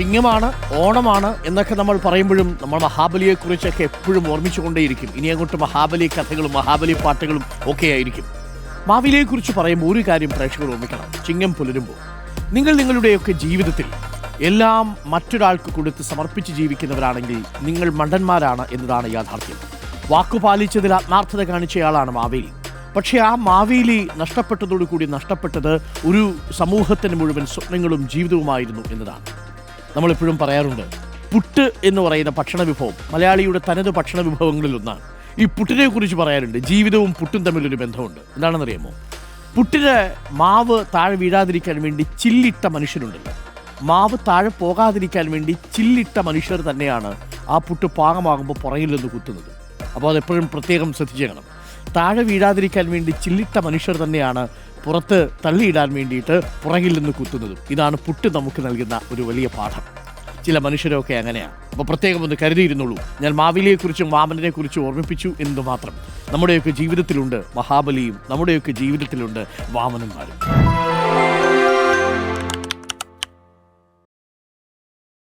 ചിങ്ങമാണ്, ഓണമാണ് എന്നൊക്കെ നമ്മൾ പറയുമ്പോഴും നമ്മൾ മഹാബലിയെക്കുറിച്ചൊക്കെ എപ്പോഴും ഓർമ്മിച്ചുകൊണ്ടേയിരിക്കും. ഇനി അങ്ങോട്ട് മഹാബലി കഥകളും മഹാബലി പാട്ടുകളും ഒക്കെ ആയിരിക്കും. മാവേലിയെക്കുറിച്ച് പറയുമ്പോൾ ഒരു കാര്യം പ്രേക്ഷകർ ഓർമ്മിക്കണം. ചിങ്ങം പുലരുമ്പോൾ നിങ്ങൾ നിങ്ങളുടെയൊക്കെ ജീവിതത്തിൽ എല്ലാം മറ്റൊരാൾക്ക് കൊടുത്ത് സമർപ്പിച്ച് ജീവിക്കുന്നവരാണെങ്കിൽ നിങ്ങൾ മണ്ടന്മാരാണ് എന്നതാണ് യാഥാർത്ഥ്യം. വാക്കുപാലിച്ചതിൽ ആത്മാർത്ഥത കാണിച്ചയാളാണ് മാവേലി. പക്ഷേ ആ മാവേലി നഷ്ടപ്പെട്ടതോടുകൂടി നഷ്ടപ്പെട്ടത് ഒരു സമൂഹത്തിന് മുഴുവൻ സ്വപ്നങ്ങളും ജീവിതവുമായിരുന്നു എന്നതാണ്. നമ്മളെപ്പോഴും പറയാറുണ്ട്, പുട്ട് എന്ന് പറയുന്ന ഭക്ഷണ വിഭവം മലയാളിയുടെ തനത് ഭക്ഷണ വിഭവങ്ങളിലൊന്നാണ്. ഈ പുട്ടിനെ കുറിച്ച് പറയാറുണ്ട്, ജീവിതവും പുട്ടും തമ്മിലൊരു ബന്ധമുണ്ട്. എന്താണെന്നറിയാമോ? പുട്ടിന് മാവ് താഴെ വീഴാതിരിക്കാൻ വേണ്ടി ചില്ലിട്ട മനുഷ്യരുണ്ടല്ലോ, മാവ് താഴെ പോകാതിരിക്കാൻ വേണ്ടി ചില്ലിട്ട മനുഷ്യർ തന്നെയാണ് ആ പുട്ട് പാകമാകുമ്പോൾ പുറകിൽ നിന്ന് കുത്തുന്നത്. അപ്പോൾ അതെപ്പോഴും പ്രത്യേകം ശ്രദ്ധിച്ചേക്കണം. താഴെ വീഴാതിരിക്കാൻ വേണ്ടി ചില്ലിട്ട മനുഷ്യർ തന്നെയാണ് പുറത്ത് തള്ളിയിടാൻ വേണ്ടിയിട്ട് പുറകിൽ നിന്ന് കുത്തുന്നതും. ഇതാണ് പുട്ട് നമുക്ക് നൽകുന്ന ഒരു വലിയ പാഠം. ചില മനുഷ്യരൊക്കെ അങ്ങനെയാണ്. അപ്പോൾ പ്രത്യേകം ഒന്ന് കരുതിയിരുന്നുള്ളൂ. ഞാൻ മാവേലിയെക്കുറിച്ചും വാമനനെക്കുറിച്ചും ഓർമ്മിപ്പിച്ചു എന്ന് മാത്രം. നമ്മുടെയൊക്കെ ജീവിതത്തിലുണ്ട് മഹാബലിയും, നമ്മുടെയൊക്കെ ജീവിതത്തിലുണ്ട് വാമനന്മാരും.